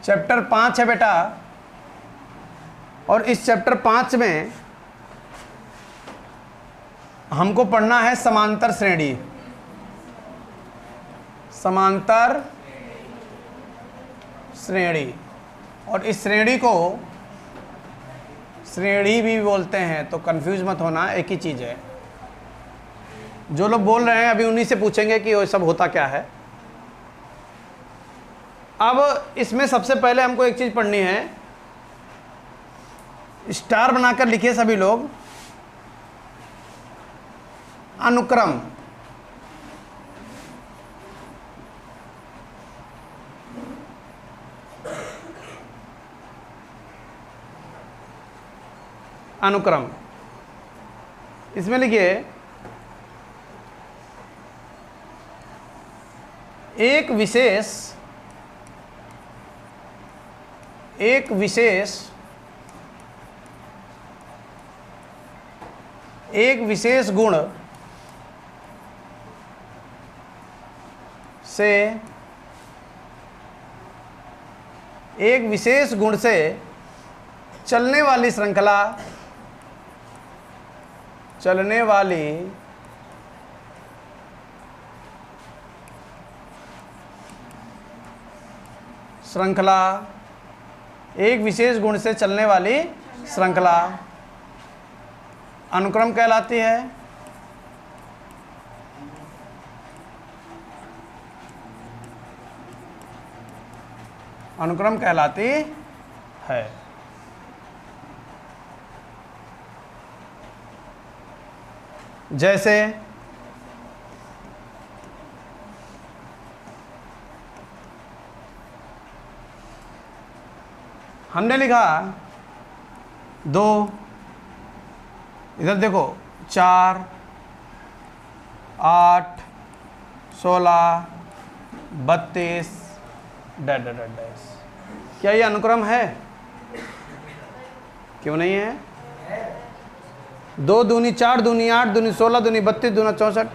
Chapter 5 है बेटा, और इस चैप्टर 5 में हमको पढ़ना है समांतर श्रेणी। समांतर श्रेणी, और इस श्रेणी को श्रेणी भी बोलते हैं, तो कंफ्यूज मत होना, एक ही चीज़ है। जो लोग बोल रहे हैं अभी उन्हीं से पूछेंगे कि वो सब होता क्या है। अब इसमें सबसे पहले हमको एक चीज़ पढ़नी है, स्टार बनाकर लिखिए सभी लोग, अनुक्रम। अनुक्रम, इसमें लिखिए एक विशेष गुण से चलने वाली श्रृंखला, एक विशेष गुण से चलने वाली श्रृंखला अनुक्रम कहलाती है। अनुक्रम कहलाती है। जैसे हमने लिखा 2, इधर देखो 4, 8, 16, 32 डैश डैश डैश। क्या ये अनुक्रम है? क्यों नहीं है? 2 दूनी 4 दूनी 8 दूनी 16 दूनी 32 दूना 64।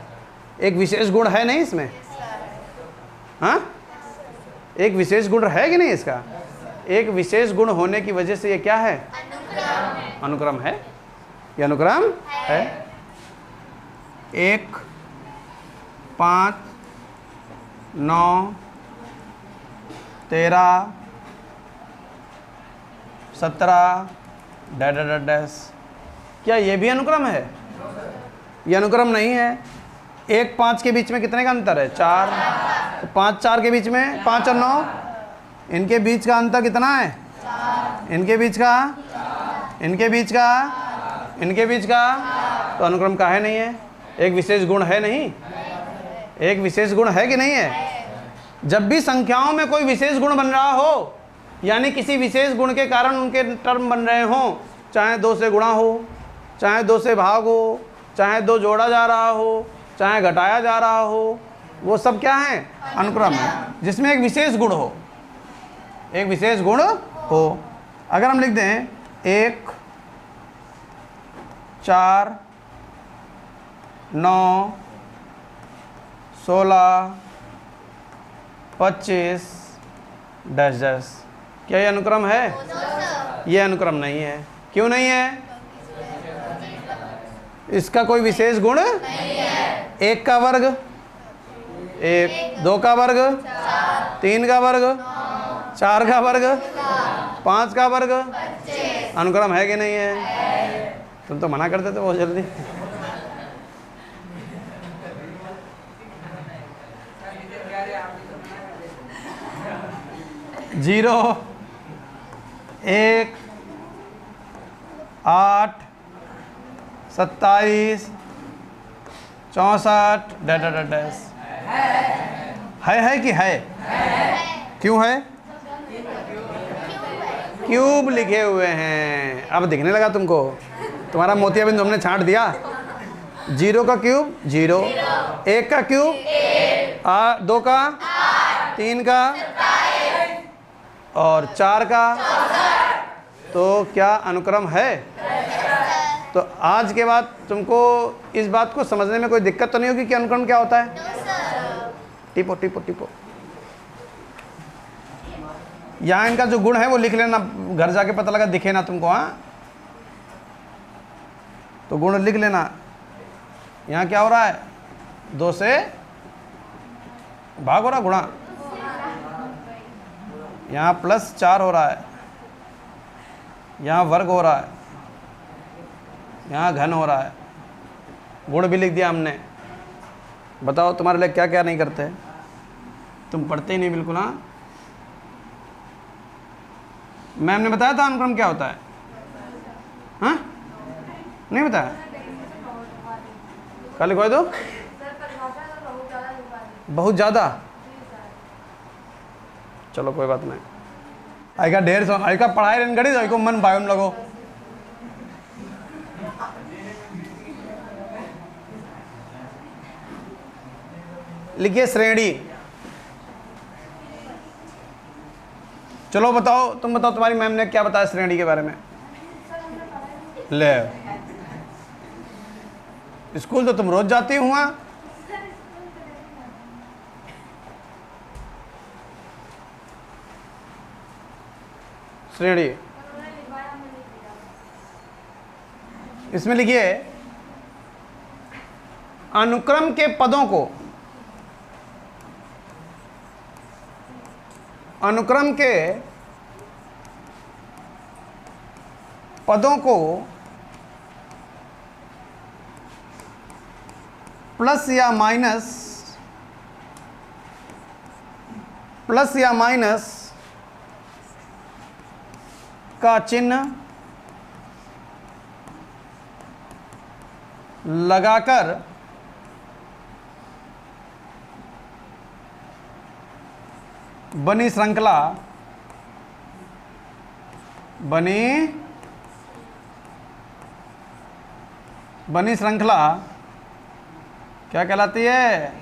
एक विशेष गुण है नहीं इसमें? हाँ, एक विशेष गुण है कि नहीं इसका? एक विशेष गुण होने की वजह से ये क्या है? अनुक्रम है। ये अनुक्रम है। 1, 5, 9, 13, 17 डैश डैश डैश। क्या ये भी अनुक्रम है? ये अनुक्रम नहीं है। 1, 5 के बीच में कितने का अंतर है? 4। तो 5, 4 के बीच में 5 और 9, इनके बीच का अंतर कितना है? 4। इनके बीच का, इनके बीच का, इनके बीच का, तो अनुक्रम का है नहीं है। एक विशेष गुण है नहीं? एक विशेष गुण है कि नहीं है? जब भी संख्याओं में कोई विशेष गुण बन रहा हो, यानी किसी विशेष गुण के कारण उनके टर्म बन रहे हों, चाहे 2 से गुणा हो, चाहे 2 से भाग हो, चाहे 2 जोड़ा जा रहा हो, चाहे घटाया जा रहा हो, वो सब क्या है? अनुक्रम है, जिसमें एक विशेष गुण हो, एक विशेष गुण हो। अगर हम लिख दें 1, 4, 9, 16, 25 डैश डैश, क्या ये अनुक्रम है? ये अनुक्रम नहीं है। क्यों नहीं है? इसका कोई विशेष गुण नहीं है। 1 का वर्ग 1, 2 का वर्ग 3 का वर्ग 4 का वर्ग 5 का वर्ग, अनुक्रम है कि नहीं है? तुम तो मना करते थे बहुत जल्दी। Zero, 1, 8, 27, 64 dash dash dash. है कि है? क्यों है? क्यूब लिखे हुए हैं। अब दिखने लगा तुमको? तुम्हारा मोतियाबिंद हमने छांट दिया। 0 का क्यूब 0, 1 का क्यूब 2 का 3 का और 4 का, तो क्या अनुक्रम है? तो आज के बाद तुमको इस बात को समझने में कोई दिक्कत तो नहीं होगी कि अनुक्रम क्या होता है? टिपो टिपो टिपो। यहाँ इनका जो गुण है वो लिख लेना, घर जाके पता लगा दिखे ना तुमको। हाँ, तो गुण लिख लेना। यहाँ क्या हो रहा है, 2 से भाग हो रहा, गुणा। यहाँ +4 हो रहा है, यहाँ वर्ग हो रहा है, यहाँ घन हो रहा है। गुण भी लिख दिया हमने। बताओ तुम्हारे लिए क्या क्या नहीं करते, तुम पढ़ते ही नहीं बिल्कुल। हाँ, मैम ने बताया था अनुक्रम क्या होता है? हाँ, नहीं बताया? कल लिखवा दो। बहुत ज़्यादा, चलो कोई बात नहीं। आएगा 150, आएगा पढ़ाई रन गड़ी तो मन भाई हम लोगों। लिखिए श्रेणी। चलो बताओ, तुम बताओ तुम्हारी मैम ने क्या बताया श्रेणी के बारे में? ले, स्कूल तो तुम रोज जाती हुआ। श्रेणी इसमें लिखिए अनुक्रम के पदों को, अनुक्रम के पदों को प्लस या माइनस का चिन्ह लगाकर बनी श्रृंखला, बनी श्रृंखला क्या कहलाती है?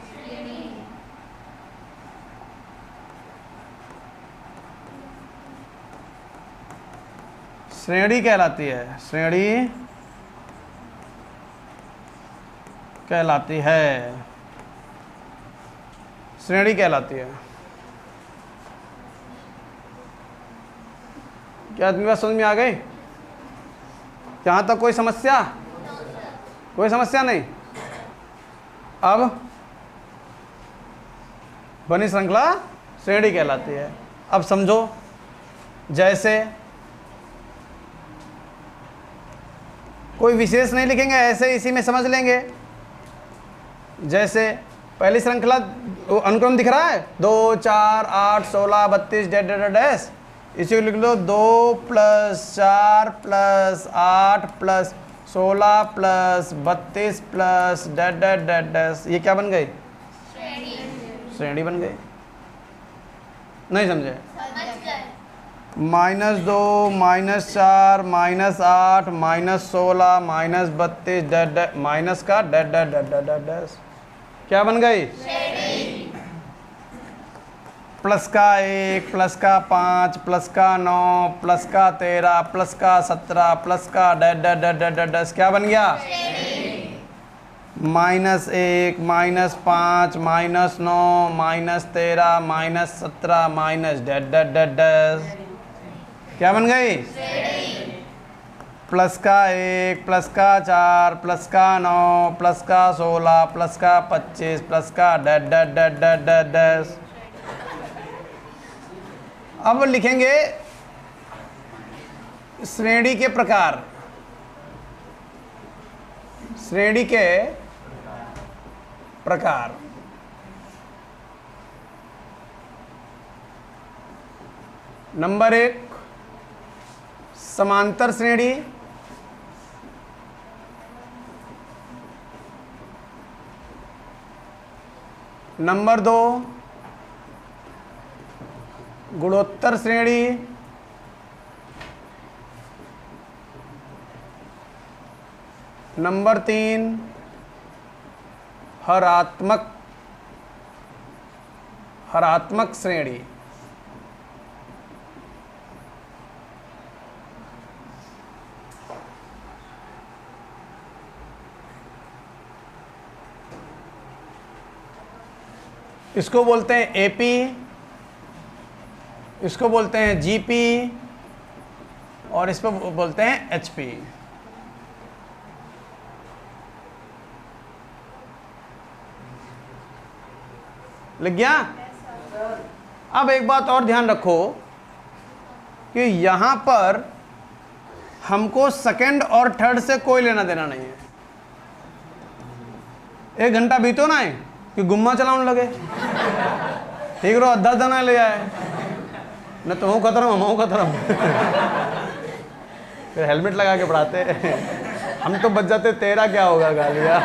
श्रेणी कहलाती है। श्रेणी कहलाती है, श्रेणी कहलाती है। क्या तुम्हें बात समझ में आ गई? यहाँ तक कोई समस्या? कोई समस्या नहीं। अब बनी श्रृंखला श्रेणी कहलाती है। अब समझो, जैसे कोई विशेष नहीं लिखेंगे, ऐसे इसी में समझ लेंगे। जैसे पहली श्रृंखला अनुक्रम दिख रहा है 2, 4, 8, 16, 32 डैश, इसी को लिख लो 2 + 4 + 8 + 16 + 32 + डैश। ये क्या बन गई? श्रेणी बन गई। नहीं समझे? -2 -4 -8 -16 -32 माइनस का डैश क्या बन गई? प्लस का 1 प्लस का 5 प्लस का 9 प्लस का 13 प्लस का 17 प्लस का डैश क्या बन गया? -1 -5 -9 -13 -17 डैश क्या बन गई? प्लस का 1 प्लस का 4 प्लस का 9 प्लस का 16 प्लस का 25 प्लस का डैश। अब लिखेंगे श्रेणी के प्रकार। श्रेणी के प्रकार नंबर 1 समांतर श्रेणी, नंबर 2 गुणोत्तर श्रेणी, नंबर 3 हरात्मक श्रेणी। इसको बोलते हैं एपी, इसको बोलते हैं जीपी और इसको बोलते हैं एचपी। लग गया? अब एक बात और ध्यान रखो कि यहां पर हमको सेकंड और थर्ड से कोई लेना देना नहीं है। 1 घंटा बीतो ना है कि गुम्मा चलाने लगे, ठीक रहो, अद्धा दाना ले आए न, तो हूँ खतरम हम खतरम फिर हेलमेट लगा के पढ़ाते हम तो बच जाते, तेरा क्या होगा गालिया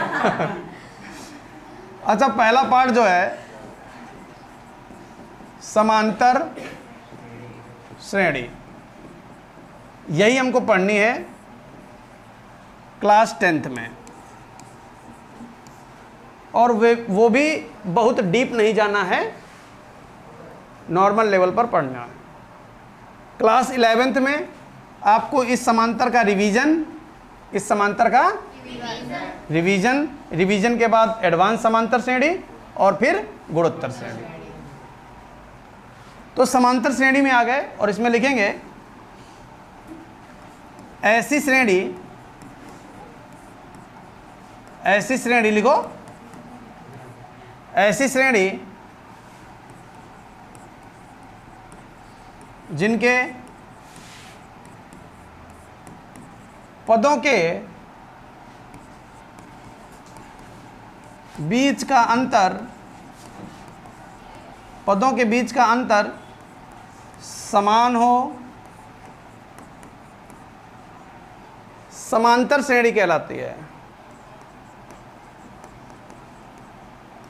अच्छा, पहला पार्ट जो है समांतर श्रेणी, यही हमको पढ़नी है क्लास 10th में, और वो भी बहुत डीप नहीं जाना है, नॉर्मल लेवल पर पढ़ना है। क्लास 11th में आपको इस समांतर का रिवीजन, इस समांतर का रिवीजन के बाद एडवांस समांतर श्रेणी और फिर गुणोत्तर श्रेणी। तो समांतर श्रेणी में आ गए और इसमें लिखेंगे ऐसी श्रेणी लिखो, ऐसी श्रेणी जिनके पदों के बीच का अंतर समान हो, समांतर श्रेणी कहलाती है।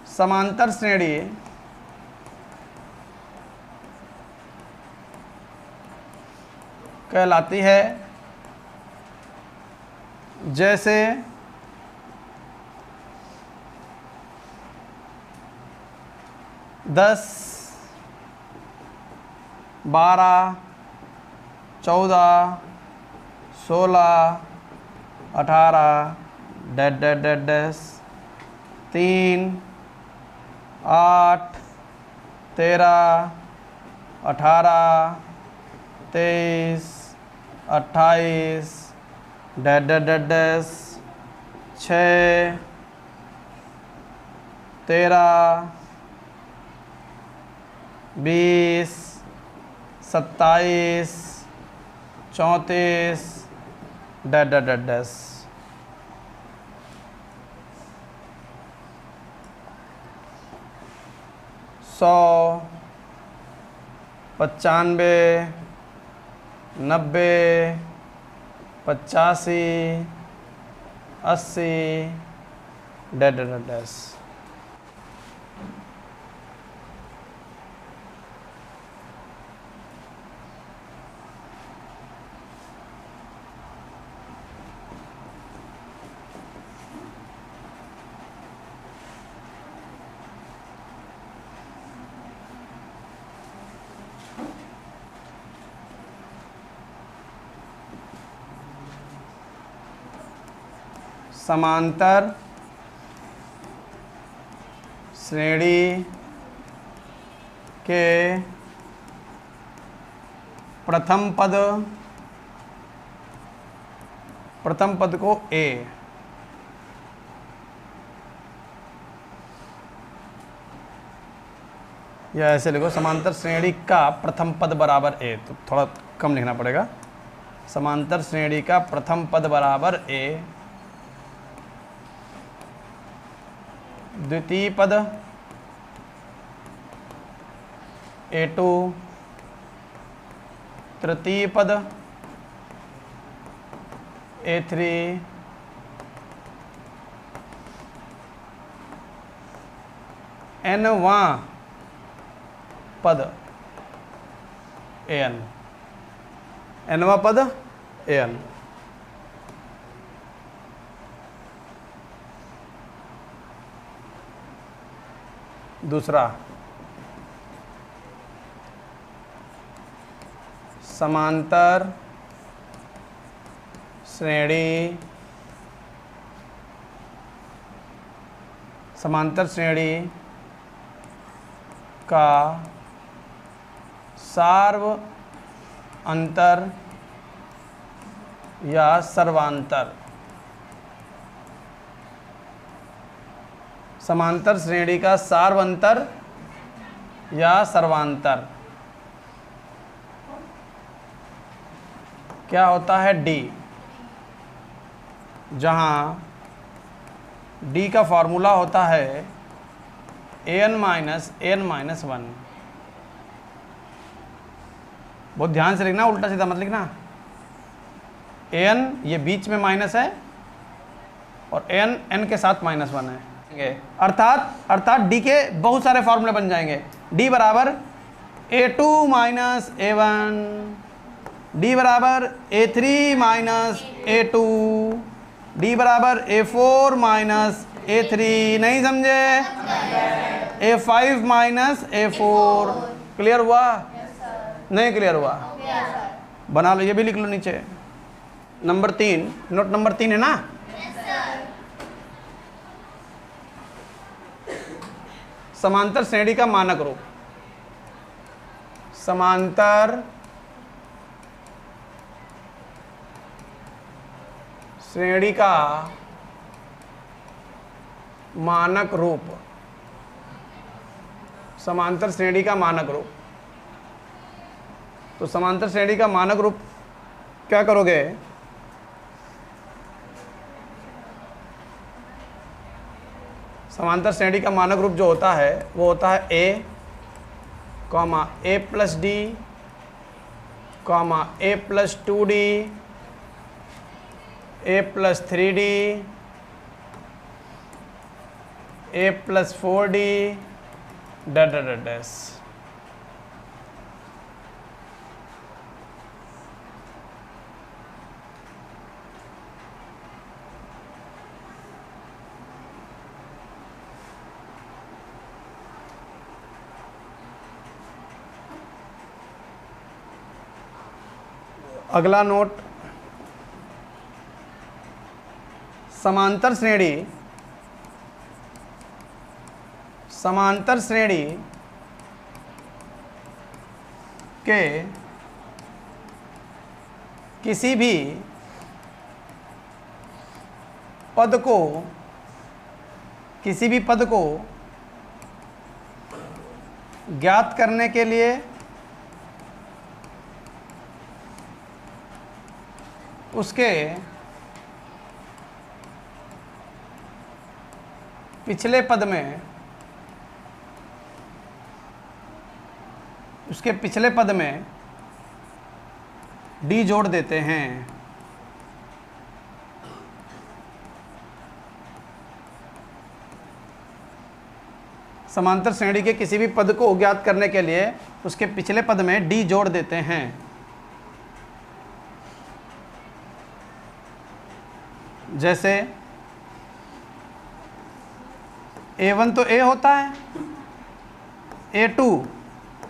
समांतर श्रेणी कहलाती है जैसे 10, 12, 14, 16, 18, 3, 8, 13, 18, 23, 28, 6, 13, 20, 27, 34, 100, 95, 90, 85, 80, समांतर श्रेणी के प्रथम पद को ए, या ऐसे लिखो, समांतर श्रेणी का प्रथम पद बराबर ए, तो थोड़ा कम लिखना पड़ेगा। समांतर श्रेणी का प्रथम पद बराबर ए, द्वितीय पद A2, तृतीय पद A3, nवां पद AN, nवां पद AN। दूसरा, समांतर श्रेणी का सार्व अंतर या सर्वांतर। समांतर श्रेणी का सार्वंतर या सर्वांतर क्या होता है? डी, जहाँ डी का फॉर्मूला होता है an माइनस n माइनस 1। बहुत ध्यान से लिखना, उल्टा सीधा मत लिखना। an ये बीच में माइनस है और n के साथ -1 है। अर्थात डी के बहुत सारे फॉर्मूले बन जाएंगे। डी बराबर a2 माइनस a1, डी बराबर a3 माइनस a2, डी बराबर a4 माइनस a3, नहीं समझे? a5 minus a4। क्लियर हुआ? नहीं क्लियर हुआ? बना लो, ये भी लिख लो नीचे। नंबर 3, नोट नंबर 3 है ना? समांतर श्रेणी का मानक रूप। समांतर श्रेणी का मानक रूप। समांतर श्रेणी का मानक रूप। तो समांतर श्रेणी का मानक रूप क्या करोगे? समांतर श्रेणी का मानक रूप जो होता है वो होता है a, a plus D, a plus 2d, a plus 3d, a plus 4d, dash. अगला नोट, समांतर श्रेणी के किसी भी पद को ज्ञात करने के लिए उसके पिछले पद में डी जोड़ देते हैं। समांतर श्रेणी के किसी भी पद को ज्ञात करने के लिए उसके पिछले पद में डी जोड़ देते हैं। जैसे a1 तो a होता है,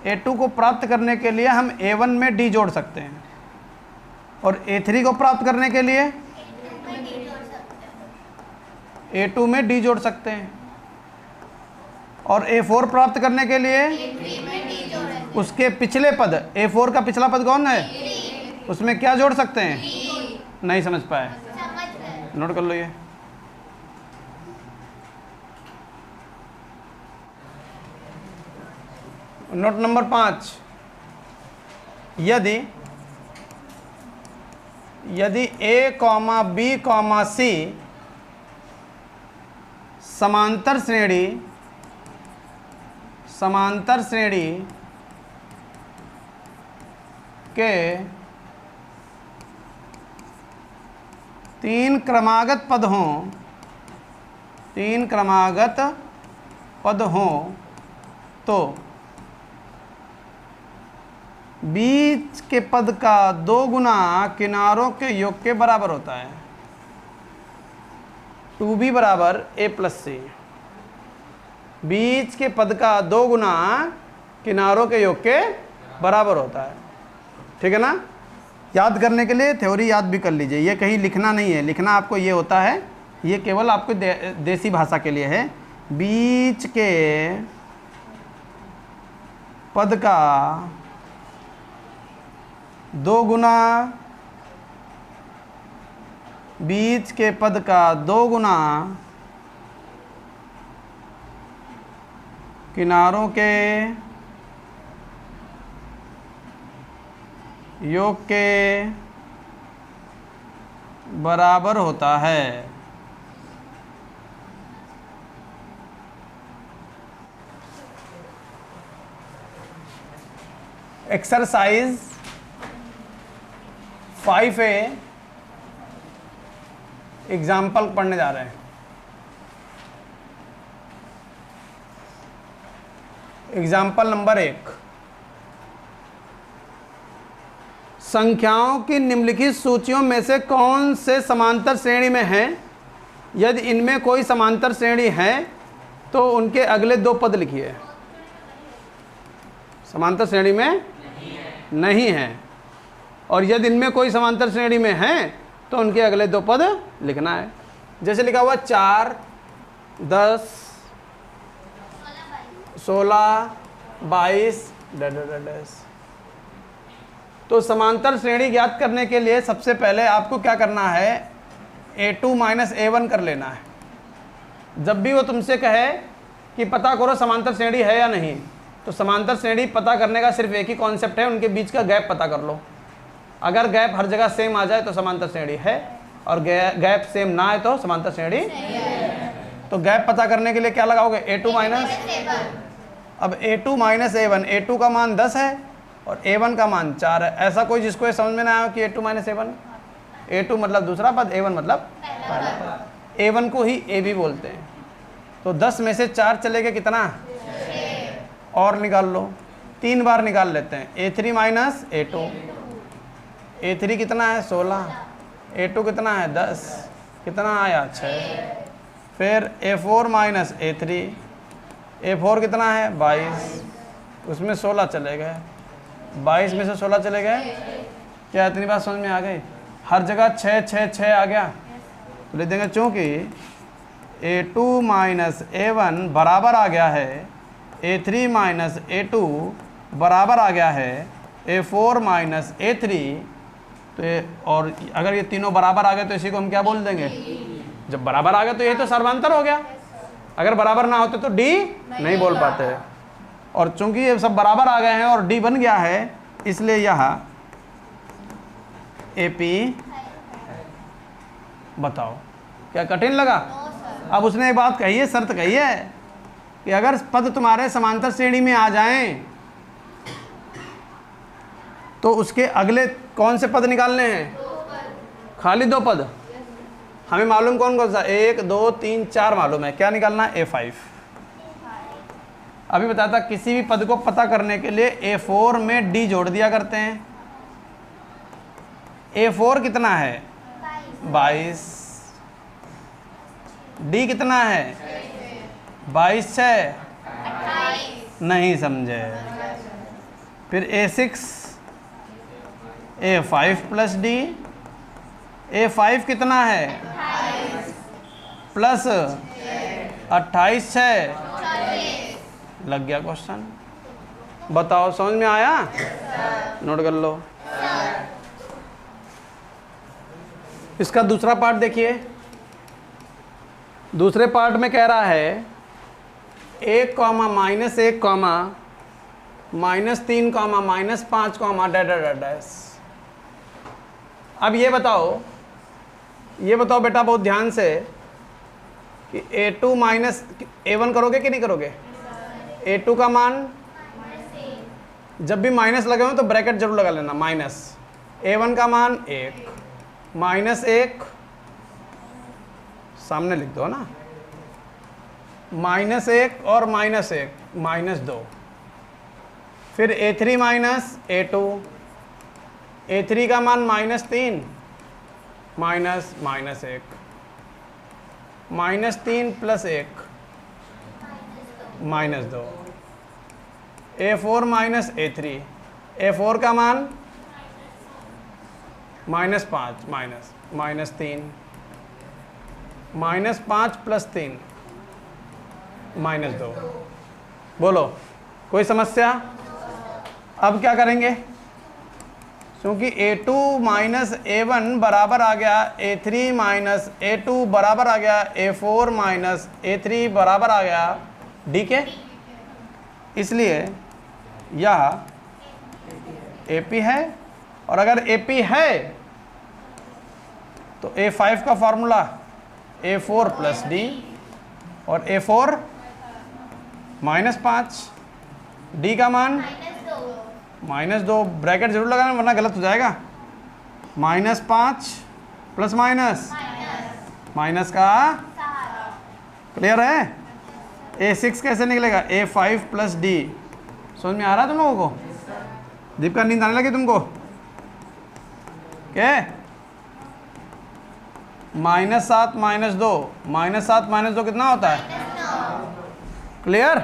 a2 को प्राप्त करने के लिए हम a1 में d जोड़ सकते हैं और a3 को प्राप्त करने के लिए a2 में d जोड़ सकते हैं और a4 प्राप्त करने के लिए उसके पिछले पद, a4 का पिछला पद कौन है, उसमें क्या जोड़ सकते हैं? नहीं समझ पाए? नोट कर लो ये। नोट नंबर 5, यदि a, b, c समांतर श्रेणी के 3 क्रमागत पद हों तो बीच के पद का 2 गुना किनारों के योग के बराबर होता है। 2b बराबर a प्लस c। बीच के पद का 2 गुना किनारों के योग के बराबर होता है। ठीक है ना? याद करने के लिए थ्योरी याद भी कर लीजिए, ये कहीं लिखना नहीं है। लिखना आपको ये होता है, ये केवल आपको देसी भाषा के लिए है। बीच के पद का 2 गुना बीच के पद का 2 गुना किनारों के योग के बराबर होता है। एक्सरसाइज 5A एग्जाम्पल पढ़ने जा रहे हैं। एग्जाम्पल नंबर 1, संख्याओं की निम्नलिखित सूचियों में से कौन से समांतर श्रेणी में हैं? यदि इनमें कोई समांतर श्रेणी है तो उनके अगले 2 पद लिखिए। समांतर श्रेणी में नहीं है। और यदि इनमें कोई समांतर श्रेणी में है तो उनके अगले 2 पद लिखना है। जैसे लिखा हुआ 4, 10, 16, 22 डैश। तो समांतर श्रेणी ज्ञात करने के लिए सबसे पहले आपको क्या करना है, A2 माइनस A1 कर लेना है। जब भी वो तुमसे कहे कि पता करो समांतर श्रेणी है या नहीं, तो समांतर श्रेणी पता करने का सिर्फ एक ही कॉन्सेप्ट है, उनके बीच का गैप पता कर लो। अगर गैप हर जगह सेम आ जाए तो समांतर श्रेणी है, और गैप सेम ना आए तो समांतर श्रेणी। तो गैप पता करने के लिए क्या लगाओगे, A2 माइनस। अब A2 माइनस A1, A2 का मान 10 है और A1 का मान 4 है। ऐसा कोई जिसको ये समझ में ना आया कि A2 माइनस A1, A2 मतलब दूसरा पद, A1 मतलब पहला पद। A1 को ही A भी बोलते हैं। तो 10 में से 4 चले गए कितना, और निकाल लो, 3 बार निकाल लेते हैं। A3 माइनस A2, A3 कितना है 16, A2 कितना है 10, कितना आया 6। फिर A4 माइनस A3, A4 कितना है 22, उसमें 16 चले गए, 22 में से 16 चले गए। क्या इतनी बात समझ में आ गई? हर जगह 6 6 6 आ गया तो लिख देंगे, चूँकि A2 माइनस A1 बराबर आ गया है A3 माइनस A2 बराबर आ गया है A4 माइनस A3। तो ये, और अगर ये तीनों बराबर आ गए तो इसी को हम क्या बोल देंगे, जब बराबर आ गए तो ये तो सर्वांतर हो गया। अगर बराबर ना होते तो D नहीं बोल पाते। और चूंकि ये सब बराबर आ गए हैं और D बन गया है, इसलिए यहाँ AP। बताओ क्या कठिन लगा? अब उसने एक बात कही है, शर्त कही है कि अगर पद तुम्हारे समांतर श्रेणी में आ जाएं तो उसके अगले कौन से पद निकालने हैं, खाली 2 पद। हमें मालूम कौन कौन सा, 1 2 3 4 मालूम है। क्या निकालना है, A5। अभी बताता, किसी भी पद को पता करने के लिए A4 में D जोड़ दिया करते हैं। A4 कितना है 22, D कितना है 22 6 नहीं समझे। फिर A6, A5 plus D, A5 कितना है प्लस 28 6 लग गया क्वेश्चन। बताओ समझ में आया? नोट कर लो। इसका दूसरा पार्ट देखिए। दूसरे पार्ट में कह रहा है 1 comma minus 1 comma minus 3 comma minus 5 comma dash. अब ये बताओ बेटा बहुत ध्यान से कि A2 माइनस A1 करोगे कि नहीं करोगे? A2 का मान, जब भी माइनस लगे हो तो ब्रैकेट जरूर लगा लेना, माइनस। A1 का मान 1 माइनस 1 सामने लिख दो ना, -1 और -1 -2। फिर A3 माइनस A2, A3 का मान -3 minus -1 -3 plus 1 -2। A4 minus A3, A4 का मान -5 -3 -5 प्लस 3 -2। बोलो कोई समस्या? अब क्या करेंगे? क्योंकि A2 माइनस A1 बराबर आ गया A3 माइनस A2 बराबर आ गया A4 माइनस A3 बराबर आ गया D के, इसलिए यह AP है। और अगर AP है तो A5 का फॉर्मूला A4 प्लस D और A4 -5, D का मान -2, ब्रैकेट जरूर लगाना वरना गलत हो जाएगा। -5 प्लस माइनस माइनस का, क्लियर है? A6 कैसे निकलेगा? A5 plus D। समझ में आ रहा है तुम लोगों को? दीपिका नींद आने लगी तुमको? क्या? -7 -2, -7 -2 कितना होता है? क्लियर?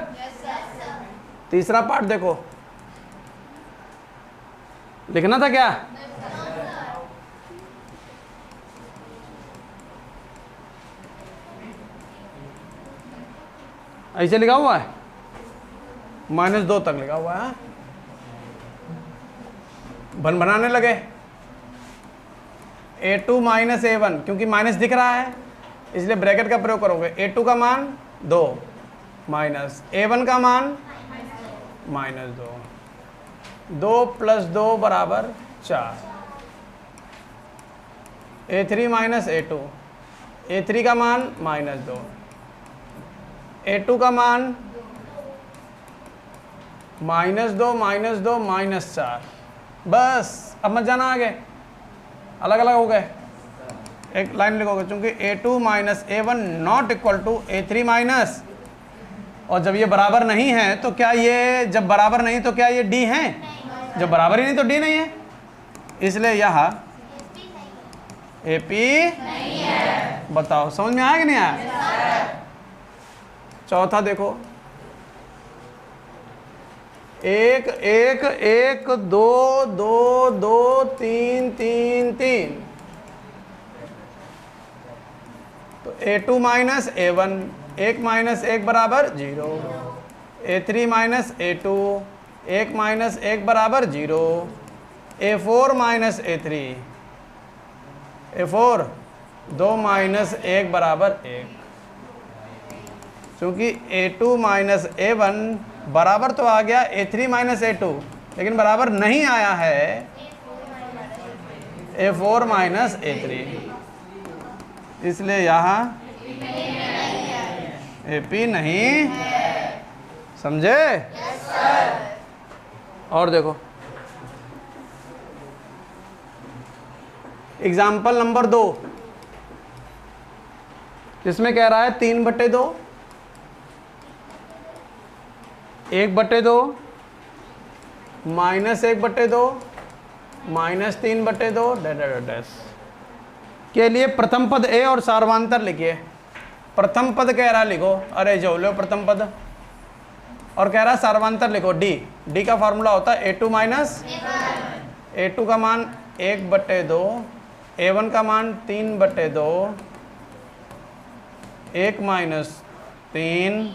तीसरा पार्ट देखो, लिखना था क्या? ऐसे लिखा हुआ है, -2 तक लिखा हुआ है। बनाने लगे A2 माइनस A1, क्योंकि माइनस दिख रहा है इसलिए ब्रैकेट का प्रयोग करोगे। A2 का मान 2 माइनस A1 का मान -2, 2 + 2 बराबर 4। A3 माइनस A2, A3 का मान -2, A2 का मान -2 -4। बस अब मत जाना आगे, अलग अलग हो गए। एक लाइन लिखोगे, क्योंकि A2 minus A1 not equal to A3 minus, और जब ये बराबर नहीं है तो क्या ये, जब बराबर नहीं तो क्या ये D है? जब बराबर ही नहीं तो D नहीं है, इसलिए यह AP नहीं है। बताओ समझ में आया कि नहीं आया? चौथा देखो, 1 1 1 2 2 2 3 3 3, तो A2 माइनस A1, 1 माइनस 1 बराबर 0, A3 माइनस A2, 1 माइनस 1 बराबर 0, A4 minus A3, A4 2 minus 1 बराबर 1। क्योंकि A2 माइनस A1 बराबर तो आ गया A3 माइनस A2, लेकिन बराबर नहीं आया है A4 माइनस A3, इसलिए यहाँ AP नहीं, समझे? और देखो एग्जाम्पल नंबर 2, इसमें कह रहा है 3/2, 1/2, -1/2, -3/2 डैश के लिए प्रथम पद A और सार्वधातर लिखिए। प्रथम पद कह रहा लिखो, अरे जो लो प्रथम पद, और कह रहा सार्वधातर लिखो D। D का फॉर्मूला होता है A2 माइनस A2 का मान 1/2, A1 का मान 3/2, 1 माइनस 3।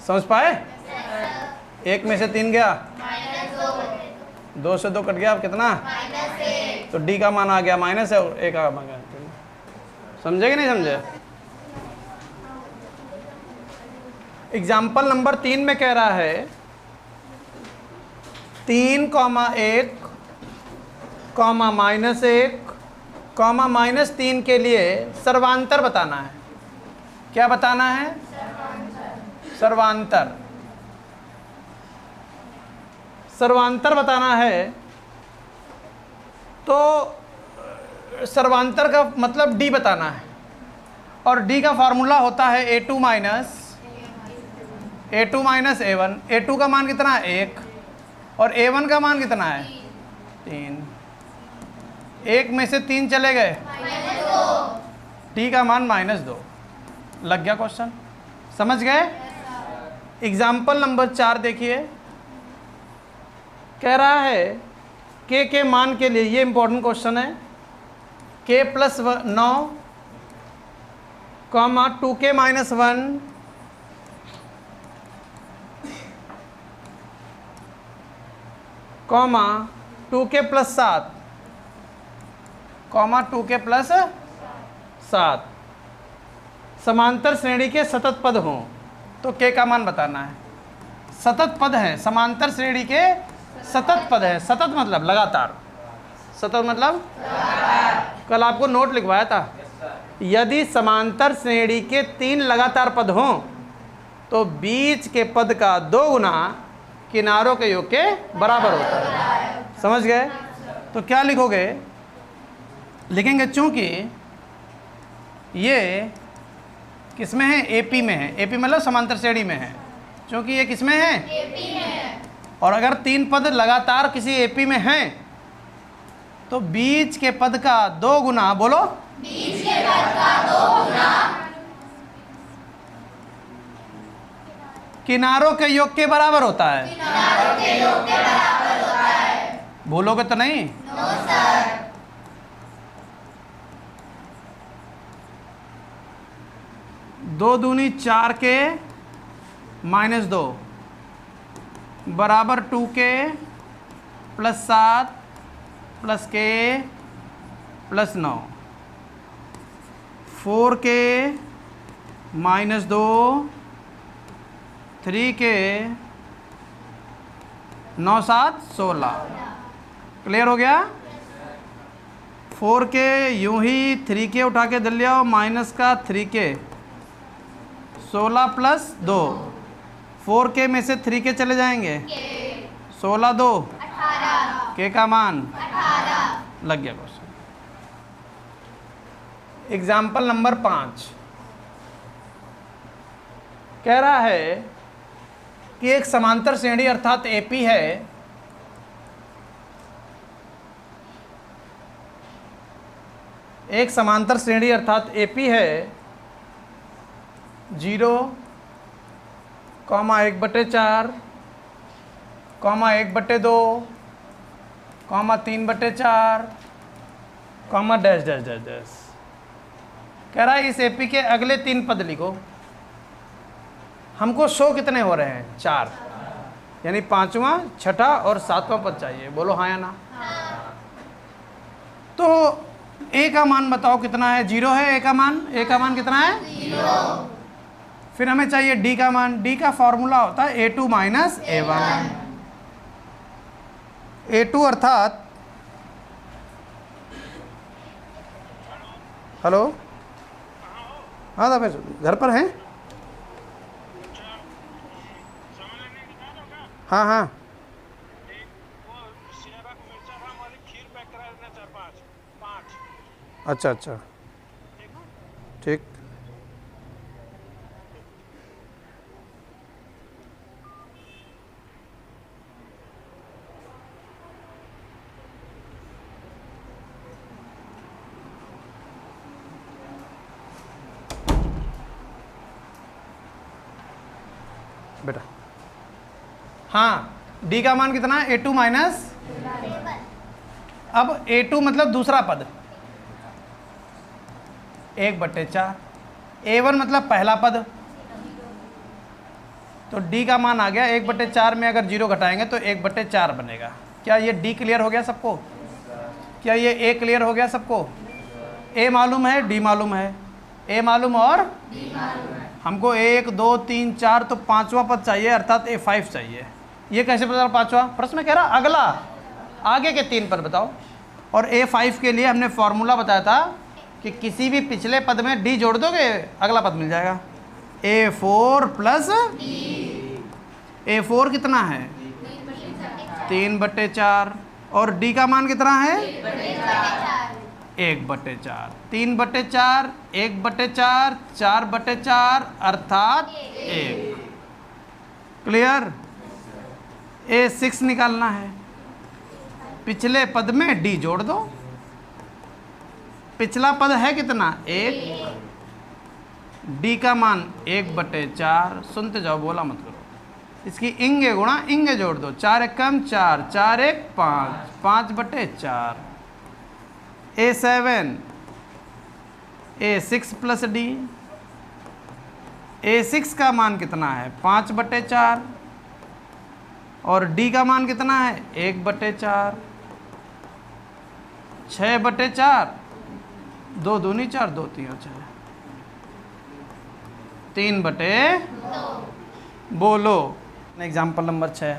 समझ पाए? 1 में से 3 गया, 2 से 2 कट गया, अब कितना? तो D का मान आ गया माइनस है और 1 का मान गया। समझे कि नहीं समझे? एग्जाम्पल नंबर 3 में कह रहा है 3, -1, -1, -3 के लिए सर्वांतर बताना है। क्या बताना है? सर्वांतर बताना है। तो सर्वांतर का मतलब D बताना है, और D का फॉर्मूला होता है A2 माइनस A1। A2 का मान कितना है? 1, और A1 का मान कितना है? 3। 1 में से 3 चले गए, D का मान -2। लग गया क्वेश्चन? समझ गए? एग्जाम्पल नंबर 4 देखिए, कह रहा है K के मान के लिए, ये इंपॉर्टेंट क्वेश्चन है, K + 9, 2K - 1, comma 2k plus 7, comma 2k plus 7 समांतर श्रेणी के सतत पद हों तो k का मान बताना है। सतत पद है, समांतर श्रेणी के सतत पद है। सतत मतलब लगातार, सतत मतलब कल आपको नोट लिखवाया था, यदि समांतर श्रेणी के 3 लगातार पद हों तो बीच के पद का 2 गुना किनारों के योग के बराबर होता है। समझ गए? तो क्या लिखोगे? लिखेंगे चूंकि ये किसमें है? एपी में है। एपी मतलब समांतर श्रेणी में है। चूंकि ये किसमें है? एपी में है। और अगर 3 पद लगातार किसी एपी में हैं तो बीच के पद का 2 गुना, बोलो, बीच के पद का 2 गुना किनारों के योग के बराबर होता है। किनारों के योग के बराबर होता है। भूलोगे तो नहीं? No sir. दो दूनी 4 के माइनस 2 बराबर 2k plus 7 plus k plus 9, 4k minus 2 3k 9 7 16। Clear हो गया? 4k यूं ही 3k उठा के दल लिया माइनस का 3k 16 प्लस 2, 4k में से 3k चले जाएंगे, 16 2 18, k का मान 18। लग गया क्वेश्चन। एग्जाम्पल नंबर 5 कह रहा है कि एक समांतर श्रेणी अर्थात एपी है, एक समांतर श्रेणी अर्थात एपी है 0, 1/4, 1/2, 3/4, डैश डैश डैश डैश। कह रहा है इस एपी के अगले 3 पद लिखो। हमको शो कितने हो रहे हैं? 4, यानी 5वां, 6ठा और 7वां पद चाहिए। बोलो हाँ या ना? तो ए का मान बताओ कितना है? 0 है ए का मान। ए का मान कितना है? 0। फिर हमें चाहिए डी का मान। डी का फॉर्मूला होता है A2 माइनस A1। A2 अर्थात, हेलो, हाँ था, फिर घर पर हैं? हाँ हाँ, अच्छा अच्छा, ठीक। बेटा हाँ, डी का मान कितना है? A2 minus. अब A2 मतलब दूसरा पद 1/4, A1 मतलब पहला पद। तो D का मान आ गया 1/4 में अगर 0 घटाएंगे तो 1/4 बनेगा। क्या ये D क्लियर हो गया सबको? क्या ये A क्लियर हो गया सबको? A मालूम है, D मालूम है। A मालूम और D मालूम है। हमको 1 2 3 4 तो 5वां पद चाहिए अर्थात A5 चाहिए। ये कैसे पता? 5वां प्रश्न में कह रहा अगला, आगे के 3 पद बताओ। और A5 के लिए हमने फॉर्मूला बताया था कि किसी भी पिछले पद में D जोड़ दोगे अगला पद मिल जाएगा। A4 प्लस A4 कितना है? 3/4। और D का मान कितना है? 1/4। 3/4, 1/4, 4/4 अर्थात 1। क्लियर? A6 निकालना है। पिछले पद में D जोड़ दो। पिछला पद है कितना? 1। D का मान 1/4। सुनते जाओ, बोला मत करो। इसकी इंगे गुणा इंगे जोड़ दो। 4 1 4, 4 1 5, 5/4। A7, A6 plus D। A6 का मान कितना है? 5/4। और डी का मान कितना है 1/4, 6/4, 2 दूनी 4, 2 3 6, 3/2। बोलो एग्जाम्पल नंबर 6।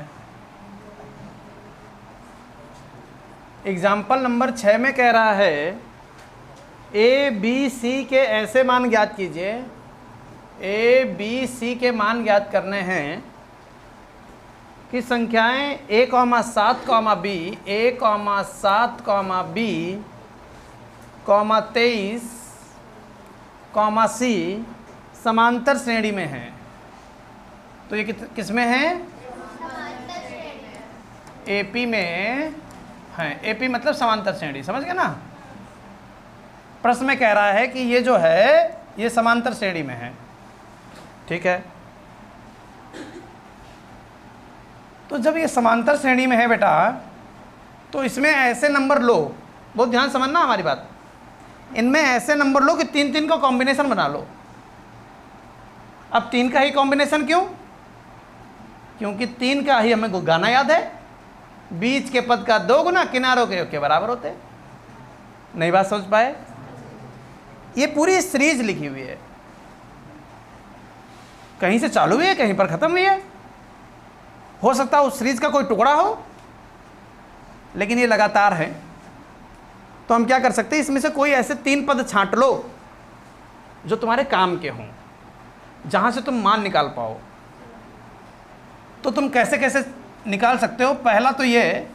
एग्जाम्पल नंबर 6 में कह रहा है ए बी सी के ऐसे मान ज्ञात कीजिए, ए बी सी के मान ज्ञात करने हैं कि संख्याएं a, 7, b, a, 7, b, 23, c समांतर श्रेणी में हैं। तो ये किस में है? एपी में है। एपी मतलब समांतर श्रेणी, समझ गए ना। प्रश्न में कह रहा है कि ये जो है ये समांतर श्रेणी में है, ठीक है। तो जब ये समांतर श्रेणी में है बेटा, तो इसमें ऐसे नंबर लो, बहुत ध्यान समझना हमारी बात, इनमें ऐसे नंबर लो कि 3-3 का कॉम्बिनेशन बना लो। अब 3 का ही कॉम्बिनेशन क्यों? क्योंकि 3 का ही हमें गाना याद है, बीच के पद का 2 गुना किनारों के योग के बराबर होते। नई बात समझ पाए? ये पूरी सीरीज लिखी हुई है, कहीं से चालू हुई है, कहीं पर खत्म हुई है। हो सकता है उस सीरीज का कोई टुकड़ा हो, लेकिन ये लगातार है। तो हम क्या कर सकते हैं, इसमें से कोई ऐसे 3 पद छांट लो जो तुम्हारे काम के हों, जहां से तुम मान निकाल पाओ। तो तुम कैसे कैसे निकाल सकते हो? पहला तो ये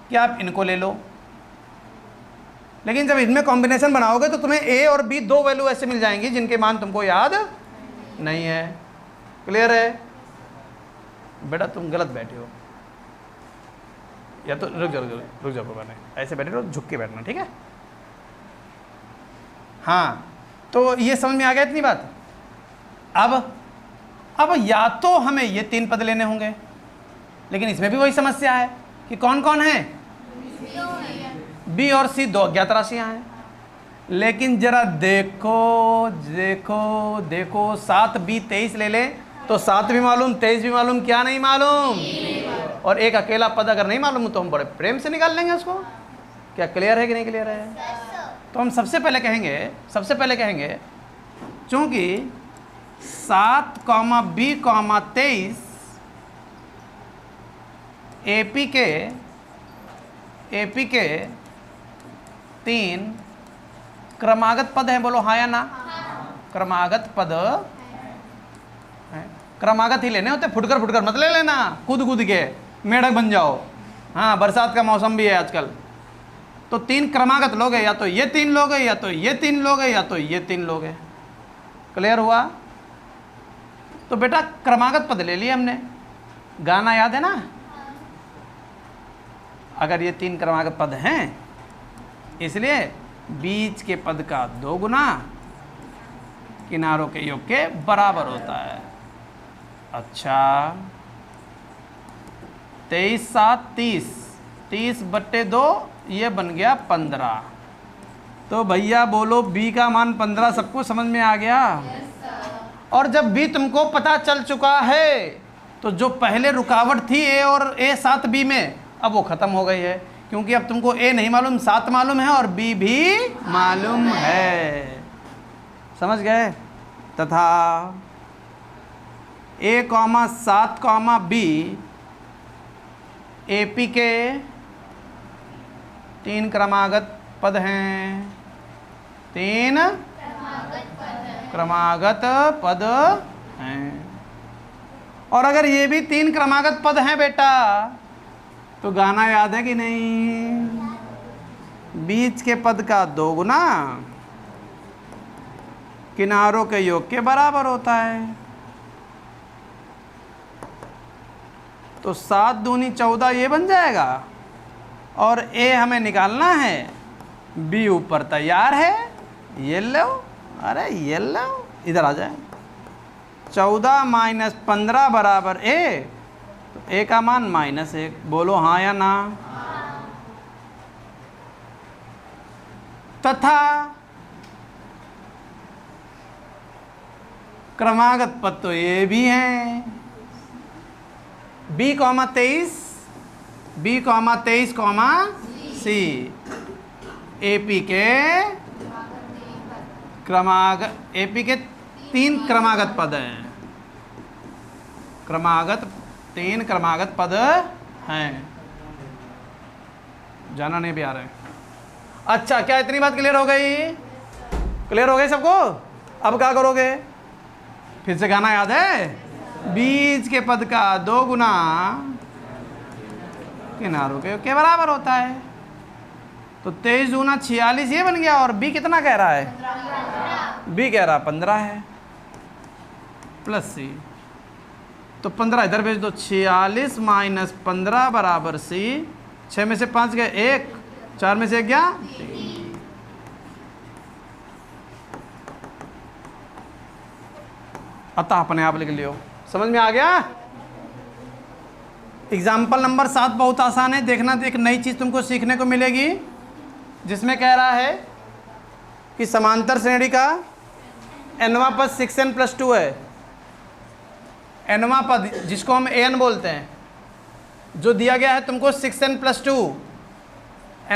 कि आप इनको ले लो, लेकिन जब इनमें कॉम्बिनेशन बनाओगे तो तुम्हें ए और बी 2 वैल्यू ऐसे मिल जाएंगी जिनके मान तुमको याद नहीं है। क्लियर है? बेटा तुम गलत बैठे हो, या तो रुक जाओ बाबा ने ऐसे बैठे रहो, झुक के बैठना, ठीक है। हाँ, तो ये समझ में आ गया इतनी बात। अब या तो हमें ये 3 पद लेने होंगे, लेकिन इसमें भी वही समस्या है कि कौन कौन है? बी और सी 2 अज्ञात राशियां हैं। लेकिन जरा देखो 7b 23 ले ले तो 7 भी मालूम, 23 भी मालूम, क्या नहीं मालूम? और एक अकेला पद अगर नहीं मालूम तो हम बड़े प्रेम से निकाल लेंगे उसको। क्या क्लियर है कि नहीं क्लियर है? तो हम सबसे पहले कहेंगे चूंकि 7, b, 23 एपी के 3 क्रमागत पद हैं। बोलो हाँ या ना? क्रमागत पद है। क्रमागत ही लेने होते, फुटकर मत ले लेना, कूद के मेढक बन जाओ। हाँ, बरसात का मौसम भी है आजकल। तो 3 क्रमागत लोगे, या तो ये 3 लोगे, या तो ये 3 लोगे, या तो ये 3 लोगे। क्लियर हुआ? तो बेटा क्रमागत पद ले लिए हमने, गाना याद है ना? अगर ये 3 क्रमागत पद हैं, इसलिए बीच के पद का 2 गुना किनारों के योग के बराबर होता है। अच्छा, 23 7 30, 30/2 ये बन गया 15। तो भैया बोलो बी का मान 15। सबको समझ में आ गया? और जब बी तुमको पता चल चुका है, तो जो पहले रुकावट थी ए और ए 7b में, अब वो खत्म हो गई है, क्योंकि अब तुमको ए नहीं मालूम, 7 मालूम है और बी भी मालूम है। समझ गए? तथा a, 7, b एपी के 3 क्रमागत पद हैं। 3 क्रमागत पद हैं। और अगर ये भी 3 क्रमागत पद हैं बेटा, तो गाना याद है कि नहीं? बीच के पद का 2 गुना किनारों के योग के बराबर होता है। तो 7 दूनी 14 ये बन जाएगा, और ए हमें निकालना है, बी ऊपर तैयार है। ये लो, अरे ये लो, इधर आ जाए। 14 - 15 बराबर ए, तो ए का मान -1। बोलो हाँ या ना? तथा क्रमागत पद तो ये भी हैं। b, 23 बी कॉमा 23 कॉमा सी एपी के तीन क्रमागत पद हैं, तीन क्रमागत पद हैं। जाना नहीं भी आ रहा है। अच्छा, क्या इतनी बात क्लियर हो गई? क्लियर हो गई सबको? अब क्या करोगे? फिर से गाना याद है? बीच के पद का 2 गुना किनारों के बराबर होता है। तो 23 दूना 46 ये बन गया। और बी कितना कह रहा है? बी कह रहा 15 है प्लस सी। तो 15 इधर भेज दो। 46 माइनस 15 बराबर सी। 6 में से 5 गए 1, 4 में से 1 गया 3। अतः अपने आप लिख लियो। समझ में आ गया? एग्जाम्पल नंबर 7 बहुत आसान है। देखना, तो एक नई चीज़ तुमको सीखने को मिलेगी, जिसमें कह रहा है कि समांतर श्रेणी का nवां पद 6n + 2 है। nवां पद जिसको हम an बोलते हैं, जो दिया गया है तुमको 6n + 2,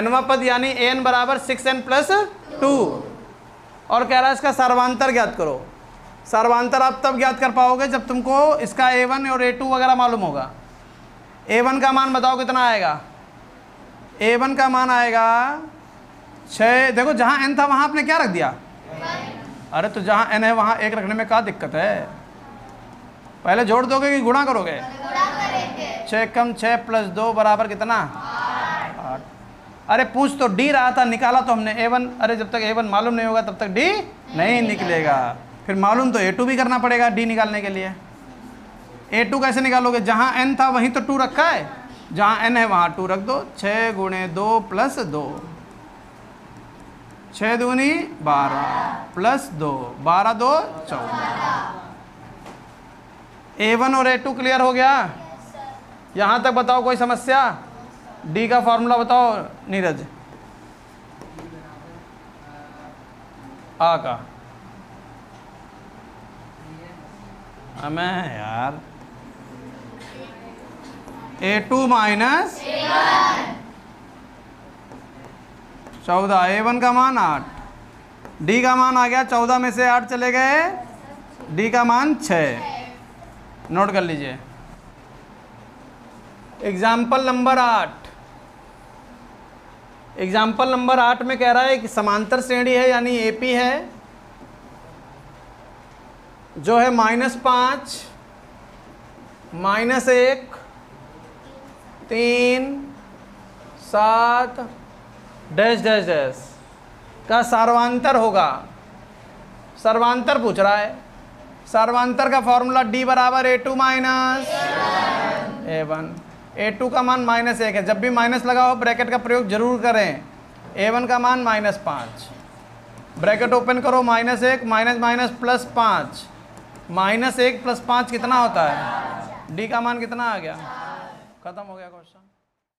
nवां पद यानी an बराबर 6n + 2। और कह रहा है इसका सर्वांतर ज्ञात करो। सर्वांतर आप तब ज्ञात कर पाओगे जब तुमको इसका a1 और a2 वगैरह मालूम होगा। a1 का मान बताओ कितना आएगा? a1 का मान आएगा 6। देखो, जहाँ n था वहाँ आपने क्या रख दिया? अरे तो जहाँ n है वहाँ 1 रखने में क्या दिक्कत है? पहले जोड़ दोगे कि गुणा करोगे? 6 कम 6 + 2 बराबर कितना? 8। अरे पूछ तो d रहा था, निकाला तो हमने a1। अरे जब तक a1 मालूम नहीं होगा तब तक d नहीं निकलेगा। फिर मालूम तो a2 भी करना पड़ेगा d निकालने के लिए। a2 कैसे निकालोगे? जहाँ n था वहीं तो 2 रखा है, जहाँ n है वहाँ 2 रख दो। 6 × 2 + 2, 6 दूनी 12 + 2, 12 2 14। a1 और a2 क्लियर हो गया? यहाँ तक बताओ कोई समस्या? d का फॉर्मूला बताओ नीरज। आ का हमें यार a2 माइनस 14, a1 का मान 8, d का मान आ गया 14 में से 8 चले गए, d का मान 6। नोट कर लीजिए। Example number 8। एग्जाम्पल नंबर 8 में कह रहा है कि समांतर श्रेणी है यानी एपी है, जो है -5, -1, 3, 7 डैश डैश डैश का सर्वांतर होगा। सर्वांतर पूछ रहा है। सर्वांतर का फॉर्मूला d बराबर a2 माइनस a1। a2 का मान -1 है। जब भी माइनस लगा हो ब्रैकेट का प्रयोग जरूर करें। a1 का मान -5, ब्रैकेट ओपन करो, -1 माइनस माइनस +5, -1 + 5 कितना होता है? d का मान कितना आ गया? खत्म हो गया क्वेश्चन।